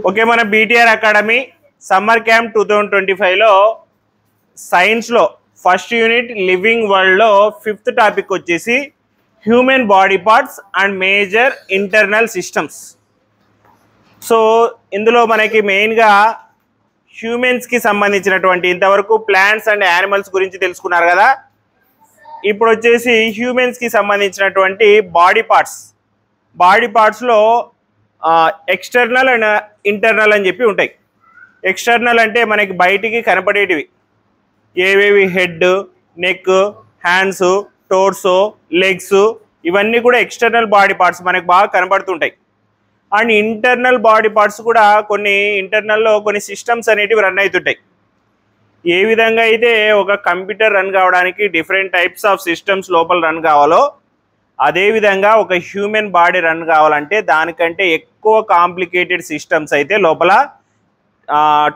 Okay, మన BTR academy summer camp 2025లో సైన్స్లో first unit living వరల్డ్లో 5th టాపిక్ వచ్చేసి human body parts and major internal systems. So ఇందులో మనకి మెయిన్గా హ్యూమన్స్కి సంబంధించినటువంటి ఇంతవరకు ప్లాంట్స్ అండ్ యానిమల్స్ గురించి తెలుసుకున్నారు కదా. ఇప్పుడు వచ్చేసి హ్యూమన్స్కి సంబంధించినటువంటి బాడీ పార్ట్స్లో ఎక్స్టర్నల్ అండ్ ఇంటర్నల్ అని చెప్పి ఉంటాయి. ఎక్స్టర్నల్ అంటే మనకి బయటికి కనపడేటివి ఏవేవి, head, neck, hands, torso, legs, ఇవన్నీ కూడా ఎక్స్టర్నల్ బాడీ పార్ట్స్ మనకు బాగా కనపడుతుంటాయి. అండ్ ఇంటర్నల్ బాడీ పార్ట్స్ కూడా ఇంటర్నల్లో కొన్ని సిస్టమ్స్ అనేటివి రన్ అవుతుంటాయి. ఏ విధంగా అయితే ఒక కంప్యూటర్ రన్ కావడానికి డిఫరెంట్ టైప్స్ ఆఫ్ సిస్టమ్స్ లోపల రన్ కావాలో, అదేవిధంగా ఒక హ్యూమన్ బాడీ రన్ కావాలంటే దానికంటే ఎక్కువ కాంప్లికేటెడ్ సిస్టమ్స్ అయితే లోపల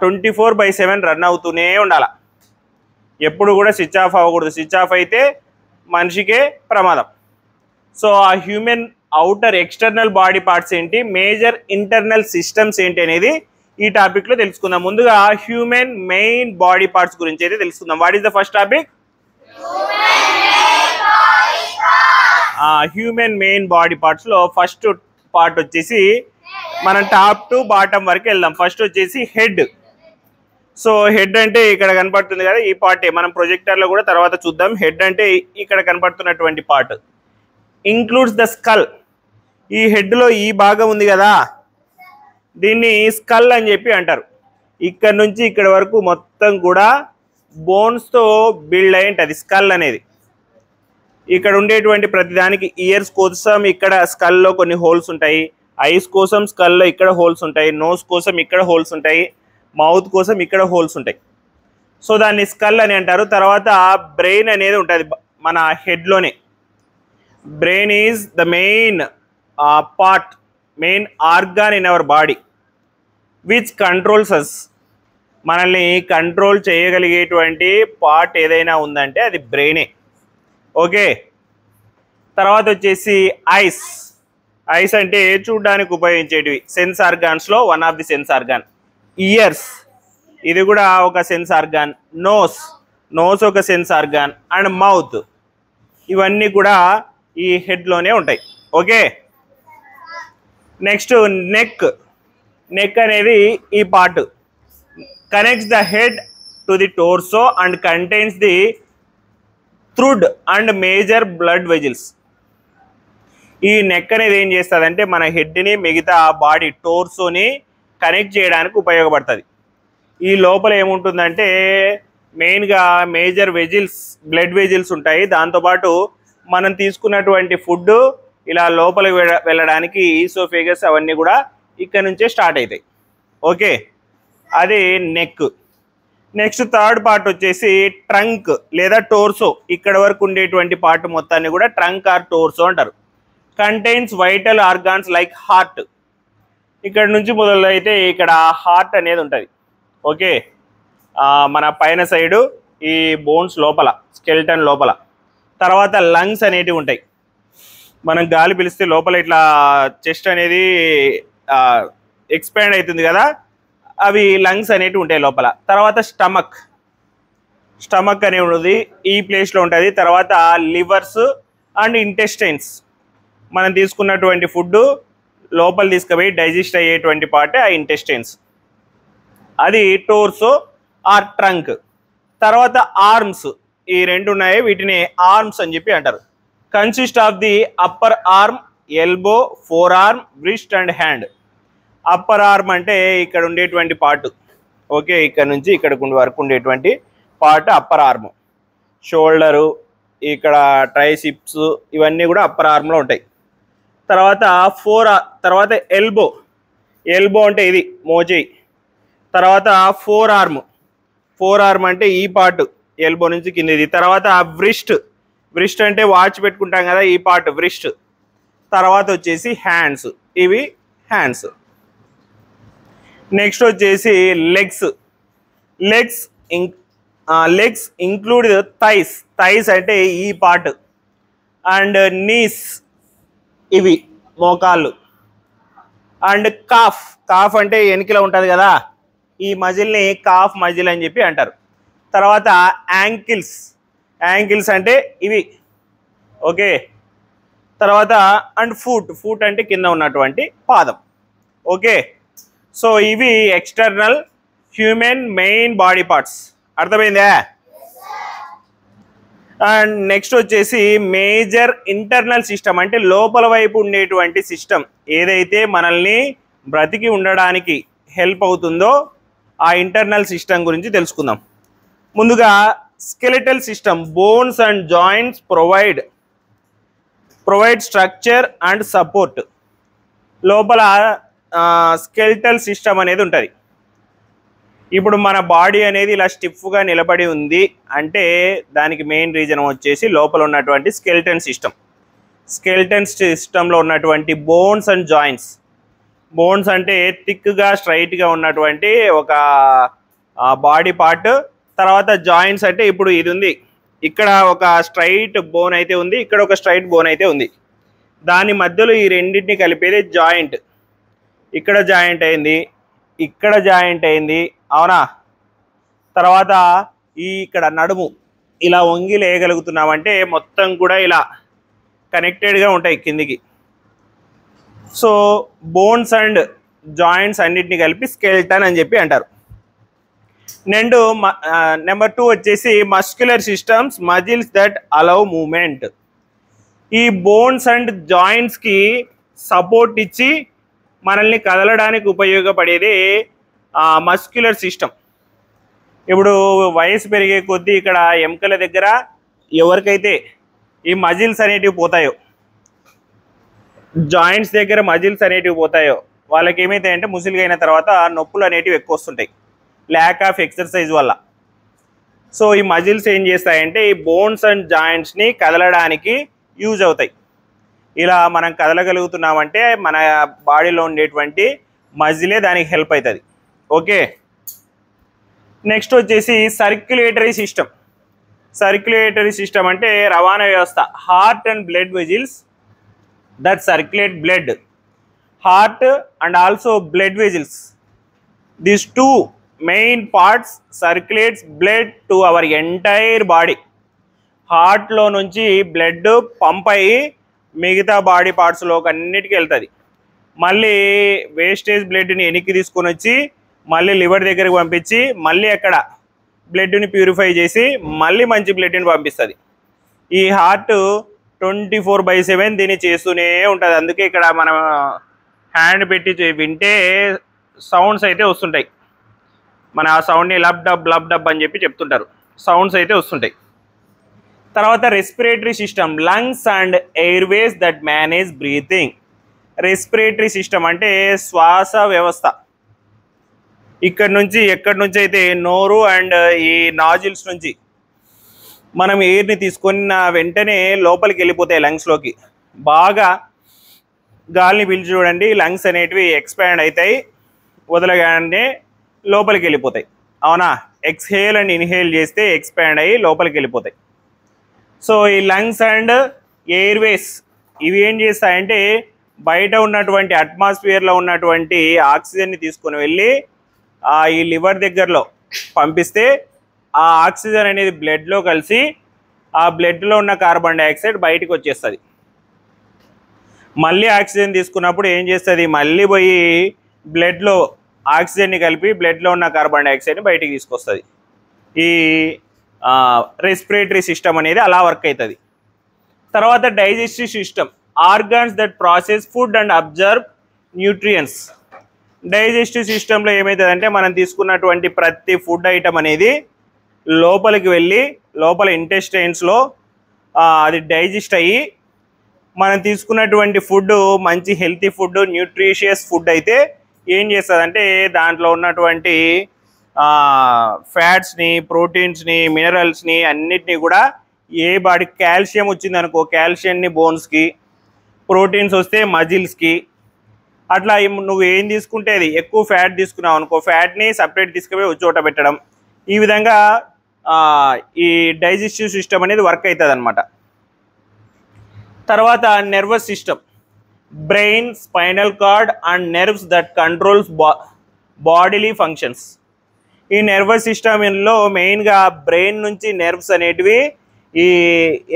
24/7 రన్ అవుతూనే ఉండాలి. ఎప్పుడు కూడా స్విచ్ ఆఫ్ అవ్వకూడదు. స్విచ్ ఆఫ్ అయితే మనిషికే ప్రమాదం. సో ఆ human outer external body parts ఏంటి, మేజర్ ఇంటర్నల్ సిస్టమ్స్ ఏంటి అనేది ఈ టాపిక్లో తెలుసుకుందాం. ముందుగా హ్యూమన్ మెయిన్ బాడీ పార్ట్స్ గురించి అయితే తెలుసుకుందాం. What is the first topic? Human main body పార్ట్స్లో ఫస్ట్ పార్ట్ వచ్చేసి మనం టాప్ టు బాటమ్ వరకు వెళ్దాం. ఫస్ట్ వచ్చేసి హెడ్. సో హెడ్ అంటే ఇక్కడ కనపడుతుంది కదా, ఈ పార్టే మనం ప్రొజెక్టర్లో కూడా తర్వాత చూద్దాం. హెడ్ అంటే ఇక్కడ కనపడుతున్నటువంటి పార్ట్ ఇంక్లూడ్స్ ద స్కల్. ఈ హెడ్లో ఈ భాగం ఉంది కదా, దీన్ని స్కల్ అని చెప్పి అంటారు. ఇక్కడ నుంచి ఇక్కడ వరకు మొత్తం కూడా బోన్స్తో బిల్డ్ అయి ఉంటుంది స్కల్ అనేది. ఇక్కడ ఉండేటువంటి ప్రతిదానికి ఇయర్స్ కోసం ఇక్కడ స్కల్లో కొన్ని హోల్స్ ఉంటాయి, ఐస్ కోసం స్కల్లో ఇక్కడ హోల్స్ ఉంటాయి, నోస్ కోసం ఇక్కడ హోల్స్ ఉంటాయి, మౌత్ కోసం ఇక్కడ హోల్స్ ఉంటాయి. సో దాన్ని స్కల్ అని అంటారు. తర్వాత బ్రెయిన్ అనేది ఉంటుంది మన హెడ్లోనే. Brain is the main part, main organ in our body which controls us. మనల్ని కంట్రోల్ చేయగలిగేటువంటి పార్ట్ ఏదైనా ఉందంటే అది బ్రెయినే. ఓకే, తర్వాత వచ్చేసి ఐస్. ఐస్ అంటే చూడడానికి ఉపయోగించేటివి సెన్స్ ఆర్గాన్స్లో one of the sense organ. Ears, ఇది కూడా ఒక సెన్స్ ఆర్గాన్. నోస్ ఒక సెన్స్ ఆర్గాన్. అండ్ మౌత్, ఇవన్నీ కూడా ఈ హెడ్లోనే ఉంటాయి. ఓకే, నెక్స్ట్ నెక్ అనేది ఈ part connects the head to the torso and contains the thyroid and major blood vessels. ఈ నెక్ అనేది ఏం చేస్తుందంటే మన హెడ్ని మిగతా బాడీ టోర్సోని కనెక్ట్ చేయడానికి ఉపయోగపడుతుంది. ఈ లోపల ఏముంటుందంటే మెయిన్గా మేజర్ వెజిల్స్, బ్లడ్ వెజిల్స్ ఉంటాయి. దాంతోపాటు మనం తీసుకున్నటువంటి ఫుడ్ ఇలా లోపల వెళ్ళడానికి ఈసోఫేగస్ అవన్నీ కూడా ఇక్కడ నుంచే స్టార్ట్ అవుతాయి. ఓకే, అది నెక్. నెక్స్ట్ థర్డ్ పార్ట్ వచ్చేసి ట్రంక్ లేదా టోర్సో. ఇక్కడ వరకు ఉండేటువంటి పార్ట్ మొత్తాన్ని కూడా ట్రంక్ ఆర్ టోర్సో అంటారు. Contains vital organs like heart. ఇక్కడ నుంచి మొదలైతే ఇక్కడ హార్ట్ అనేది ఉంటుంది. ఓకే, మన పైన సైడు ఈ బోన్స్ లోపల, స్కెల్టన్ లోపల. తర్వాత లంగ్స్ అనేటివి ఉంటాయి. మనం గాలి పిలిస్తే లోపల ఇట్లా చెస్ట్ అనేది ఎక్స్పాండ్ అవుతుంది కదా, అవి లంగ్స్ అనేటివి ఉంటాయి లోపల. తర్వాత స్టమక్ అనేది ఉంటుంది, ఈ ప్లేస్లో ఉంటుంది. తర్వాత లివర్స్ అండ్ ఇంటెస్టైన్స్, మనం తీసుకున్నటువంటి ఫుడ్ లోపల తీసుకుపోయి డైజెస్ట్ అయ్యేటువంటి పార్ట్ ఆ ఇంటెస్టైన్స్. అది టోర్సో ఆర్ ట్రంక్. తర్వాత ఆర్మ్స్, ఈ రెండు ఉన్నాయి, వీటిని ఆర్మ్స్ అని చెప్పి అంటారు. Consist of the upper arm, elbow, forearm, wrist and hand. Upper arm అంటే ఇక్కడ ఉండేటువంటి పార్ట్. ఓకే, ఇక్కడ నుంచి ఇక్కడ వరకు ఉండేటువంటి పార్ట్ అప్పర్ ఆర్మ్. షోల్డరు, ఇక్కడ ట్రైసిప్స్, ఇవన్నీ కూడా అప్పర్ ఆర్మ్లో ఉంటాయి. తర్వాత తర్వాత ఎల్బో అంటే ఇది మోచేయి. తర్వాత ఫోర్ ఆర్మ్ అంటే ఈ పార్ట్ ఎల్బో నుంచి కిందది. తర్వాత వ్రిస్ట్ అంటే వాచ్ పెట్టుకుంటాం కదా, ఈ పార్ట్ వ్రిస్ట్. తర్వాత వచ్చేసి హ్యాండ్స్, ఇవి హ్యాండ్స్. నెక్స్ట్ వచ్చేసి లెగ్స్ ఇంక్లూడ్ థైస్ అంటే ఈ పార్ట్. అండ్ నీస్, ఇవి మోకాళ్ళు. అండ్ కాఫ్, కాఫ్ అంటే వెనుకలో ఉంటుంది కదా, ఈ మజిల్ని కాఫ్ మజిల్ అని చెప్పి అంటారు. తర్వాత యాంకిల్స్, యాంకిల్స్ అంటే ఇవి, ఓకే. తర్వాత అండ్ ఫూట్, ఫూట్ అంటే కింద ఉన్నటువంటి పాదం, ఓకే. సో ఇవి external human main body parts, అర్థమైందా? అండ్ నెక్స్ట్ వచ్చేసి మేజర్ ఇంటర్నల్ సిస్టమ్, అంటే లోపల వైపు ఉండేటువంటి సిస్టమ్ ఏదైతే మనల్ని బ్రతికి ఉండడానికి హెల్ప్ అవుతుందో ఆ ఇంటర్నల్ సిస్టమ్ గురించి తెలుసుకుందాం. ముందుగా skeletal system, bones and joints provide structure and support. లోపల స్కెలిటల్ సిస్టమ్ అనేది ఉంటుంది. ఇప్పుడు మన బాడీ అనేది ఇలా స్టిఫ్గా నిలబడి ఉంది అంటే దానికి మెయిన్ రీజన్ వచ్చేసి లోపల ఉన్నటువంటి స్కెలిటన్ సిస్టమ్. స్కెలిటన్ సిస్టంలో ఉన్నటువంటి బోన్స్ అండ్ జాయింట్స్, బోన్స్ అంటే థిక్గా స్ట్రైట్గా ఉన్నటువంటి ఒక బాడీ పార్ట్. తర్వాత జాయింట్స్ అంటే ఇప్పుడు ఇది ఉంది, ఇక్కడ ఒక స్ట్రైట్ బోన్ అయితే ఉంది, ఇక్కడ ఒక స్ట్రైట్ బోన్ అయితే ఉంది, దాని మధ్యలో ఈ రెండింటిని కలిపేది జాయింట్. ఇక్కడ జాయింట్ అయింది, ఇక్కడ జాయింట్ అయింది, అవునా? తర్వాత ఇక్కడ నడుము ఇలా వంగి లేయగలుగుతున్నామంటే మొత్తం కూడా ఇలా కనెక్టెడ్గా ఉంటాయి కిందికి. సో బోన్స్ అండ్ జాయింట్స్ అన్నిటిని కలిపి స్కెలిటన్ అని చెప్పి అంటారు. నెంబర్ 2 వచ్చేసి muscular systems, muscles that allow movement. ఈ బోన్స్ అండ్ జాయింట్స్కి సపోర్ట్ ఇచ్చి మనల్ని కదలడానికి ఉపయోగపడేది మస్క్యులర్ సిస్టమ్. ఇప్పుడు వయసు పెరిగే కొద్దీ ఇక్కడ ఎముకల దగ్గర ఎవరికైతే ఈ మజిల్స్ అనేటివి పోతాయో, జాయింట్స్ దగ్గర మజిల్స్ అనేటివి పోతాయో వాళ్ళకి ఏమైతాయంటే ముసిలిగా అయిన తర్వాత నొప్పులు అనేటివి ఎక్కువ వస్తుంటాయి, ల్యాక్ ఆఫ్ ఎక్సర్సైజ్ వల్ల. సో ఈ మజిల్స్ ఏం చేస్తాయంటే ఈ బోన్స్ అండ్ జాయింట్స్ని కదలడానికి యూజ్ అవుతాయి. ఇలా మనం కదలగలుగుతున్నామంటే మన బాడీలో ఉండేటువంటి మజిలే దానికి హెల్ప్ అవుతుంది, ఓకే. నెక్స్ట్ వచ్చేసి సర్క్యులేటరీ సిస్టమ్. సర్క్యులేటరీ సిస్టమ్ అంటే రవాణా వ్యవస్థ, heart and blood vessels that circulate blood, heart and also blood vessels. These 2 main parts circulates blood to our entire body. హార్ట్లో నుంచి బ్లడ్ పంప్ అయ్యి మిగతా బాడీ పార్ట్స్లోకి అన్నిటికీ వెళ్తుంది. మళ్ళీ వేస్టేజ్ బ్లడ్ని వెనక్కి తీసుకొని వచ్చి మళ్ళీ లివర్ దగ్గరికి పంపించి మళ్ళీ అక్కడ బ్లడ్ని ప్యూరిఫై చేసి మళ్ళీ మంచి బ్లడ్ని పంపిస్తుంది. ఈ హార్ట్ 24/7 దీన్ని చేస్తూనే ఉంటుంది. అందుకే ఇక్కడ మనం హ్యాండ్ పెట్టి వింటే సౌండ్స్ అయితే వస్తుంటాయి. మన ఆ సౌండ్ని లబ్ డబ్ అని చెప్పి చెప్తుంటారు, సౌండ్స్ అయితే వస్తుంటాయి. తర్వాత respiratory system, lungs and Airways that manage breathing. Respiratory system అంటే శ్వాస వ్యవస్థ. ఎక్కడి నుంచి అయితే నోరు అండ్ ఈ నాజిల్స్ నుంచి మనం ఎయిర్ని తీసుకున్న వెంటనే లోపలికి వెళ్ళిపోతాయి లంగ్స్లోకి. బాగా గాలిని పీల్చి చూడండి, లంగ్స్ అనేటివి ఎక్స్పాండ్ అవుతాయి, వదలగానే లోపలికి వెళ్ళిపోతాయి, అవునా? ఎక్స్హేల్ అండ్ ఇన్హేల్ చేస్తే ఎక్స్పాండ్ అయ్యి లోపలికి వెళ్ళిపోతాయి. సో ఈ లంగ్స్ అండ్ ఎయిర్వేస్ ఇవి ఏం చేస్తాయంటే బయట ఉన్నటువంటి అట్మాస్ఫియర్లో ఉన్నటువంటి ఆక్సిజన్ని తీసుకొని వెళ్ళి ఈ లివర్ దగ్గరలో పంపిస్తే ఆ ఆక్సిజన్ అనేది బ్లడ్లో కలిసి ఆ బ్లడ్లో ఉన్న కార్బన్ డైఆక్సైడ్ బయటకు వచ్చేస్తుంది. మళ్ళీ ఆక్సిజన్ తీసుకున్నప్పుడు ఏం చేస్తుంది, మళ్ళీ పోయి బ్లడ్లో ఆక్సిజన్ని కలిపి బ్లడ్లో ఉన్న కార్బన్ డైఆక్సైడ్ని బయటికి తీసుకొస్తుంది. ఈ రెస్పిరేటరీ సిస్టమ్ అనేది అలా వర్క్ అవుతుంది. తర్వాత digestive system, organs that process food and observe nutrients. Digestive సిస్టంలో ఏమవుతుందంటే మనం తీసుకున్నటువంటి ప్రతి ఫుడ్ ఐటమ్ అనేది లోపలికి వెళ్ళి లోపల ఇంటెస్టైన్స్లో అది డైజెస్ట్ అయ్యి మనం తీసుకున్నటువంటి ఫుడ్ మంచి హెల్తీ ఫుడ్, న్యూట్రిషియస్ ఫుడ్ అయితే ఏం చేస్తుందంటే దాంట్లో ఉన్నటువంటి ఫ్యాట్స్ని, ప్రోటీన్స్ని, మినరల్స్ని అన్నిటినీ కూడా ఏ బాడీ కాల్షియం వచ్చిందనుకో కాల్షియంని బోన్స్కి, ప్రోటీన్స్ వస్తే మజిల్స్కి, అట్లా నువ్వు ఏం తీసుకుంటే అది ఎక్కువ ఫ్యాట్ తీసుకున్నావు అనుకో ఫ్యాట్ని సపరేట్ తీసుకుపోయి చోట పెట్టడం, ఈ విధంగా ఈ డైజెస్టివ్ సిస్టమ్ అనేది వర్క్ అవుతుంది అనమాట. తర్వాత nervous system, brain, spinal cord and nerves that controls bodily functions. ఈ నర్వస్ సిస్టంలో మెయిన్గా బ్రెయిన్ నుంచి నెర్వ్స్ అనేటివి ఈ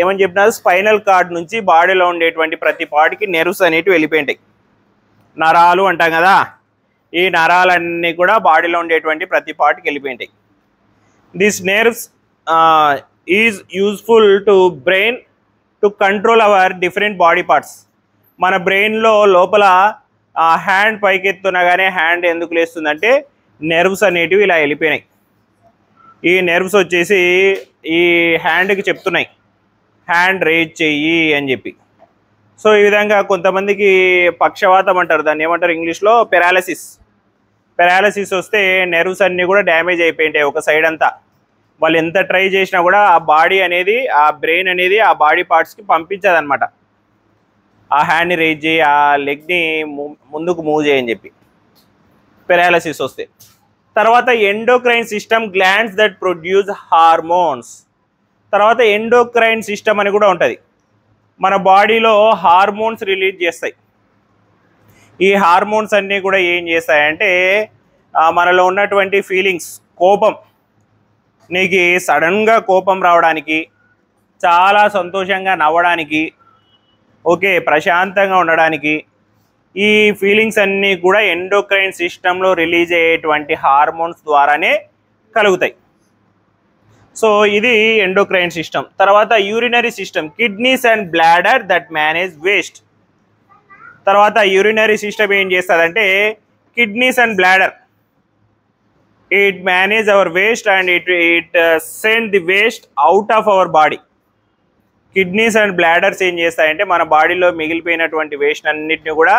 ఏమని చెప్పినారు స్పైనల్ కార్డ్ నుంచి బాడీలో ఉండేటువంటి ప్రతి పార్ట్కి నెర్వ్స్ అనేటివి వెళ్ళిపోయింటాయి. నరాలు అంటాం కదా, ఈ నరాలన్నీ కూడా బాడీలో ఉండేటువంటి ప్రతి పార్ట్కి వెళ్ళిపోయింటాయి. This nerves is useful to brain to control our different body parts. మన బ్రెయిన్లో లోపల హ్యాండ్ పైకెత్తున్నా కానీ హ్యాండ్ ఎందుకు లేస్తుందంటే నెర్వ్స్ అనేటివి ఇలా వెళ్ళిపోయినాయి. ఈ నెర్వ్స్ వచ్చేసి ఈ హ్యాండ్కి చెప్తున్నాయి హ్యాండ్ రేజ్ చెయ్యి అని చెప్పి. సో ఈ విధంగా కొంతమందికి పక్షవాతం అంటారు, దాన్ని ఏమంటారు ఇంగ్లీష్లో పెరాలసిస్ వస్తే నెర్వ్స్ అన్నీ కూడా డ్యామేజ్ అయిపోయింటాయి ఒక సైడ్ అంతా. వాళ్ళు ఎంత ట్రై చేసినా కూడా ఆ బాడీ అనేది ఆ బ్రెయిన్ అనేది ఆ బాడీ పార్ట్స్కి పంపించదన్నమాట. ఆ హ్యాండ్ని రేజ్ చేయి, ఆ లెగ్ని ముందుకు మూవ్ చేయని చెప్పి పెరాలసిస్ వస్తే. తర్వాత endocrine system glands that produce hormones. తర్వాత ఎండోక్రైన్ సిస్టమ్ అని కూడా ఉంటుంది. మన బాడీలో హార్మోన్స్ రిలీజ్ చేస్తాయి. ఈ హార్మోన్స్ అన్నీ కూడా ఏం చేస్తాయంటే మనలో ఉన్నటువంటి ఫీలింగ్స్, కోపం, నీకు సడన్గా కోపం రావడానికి, చాలా సంతోషంగా నవ్వడానికి, ఓకే ప్రశాంతంగా ఉండడానికి, ఈ ఫీలింగ్స్ అన్నీ కూడా ఎండోక్రైన్ సిస్టంలో రిలీజ్ అయ్యేటువంటి హార్మోన్స్ ద్వారానే కలుగుతాయి. సో ఇది ఎండోక్రైన్ సిస్టమ్. తర్వాత urinary system, kidneys and bladder that manage waste. తర్వాత యూరినరీ సిస్టమ్ ఏం చేస్తుందంటే kidneys and bladder, it manage hour waste and it send the waste out of our body. Kidneys and bladders ఏం చేస్తాయంటే మన బాడీలో మిగిలిపోయినటువంటి waste అన్నిటిని కూడా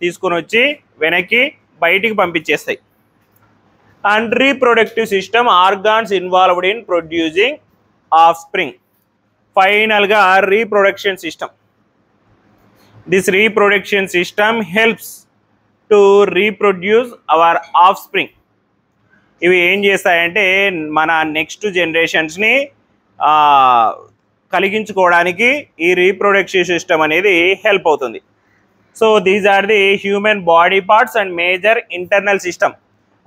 తీసుకొని వచ్చి వెనక్కి బయటికి పంపించేస్తాయి. And reproductive system, organs involved in producing offspring. ఫైనల్గా reproduction system. This reproduction system helps to reproduce our offspring. ఇవి ఏం చేస్తాయంటే మన నెక్స్ట్ జనరేషన్స్ని కలిగించుకోవడానికి ఈ రీప్రొడక్టివ్ సిస్టమ్ అనేది హెల్ప్ అవుతుంది. So these are the human body parts and major internal system.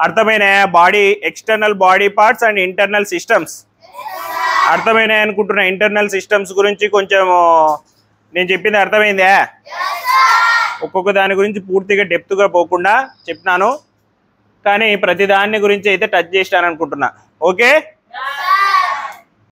అర్థమైన body external body parts and internal systems అర్థమైనాయి అనుకుంటున్నా. ఇంటర్నల్ సిస్టమ్స్ గురించి కొంచెం నేను చెప్పింది అర్థమైందా? ఒక్కొక్క దాని గురించి పూర్తిగా డెప్త్గా పోకుండా చెప్పినాను, కానీ ప్రతి దాని గురించి అయితే టచ్ చేసినాను అనుకుంటున్నా. ఓకే.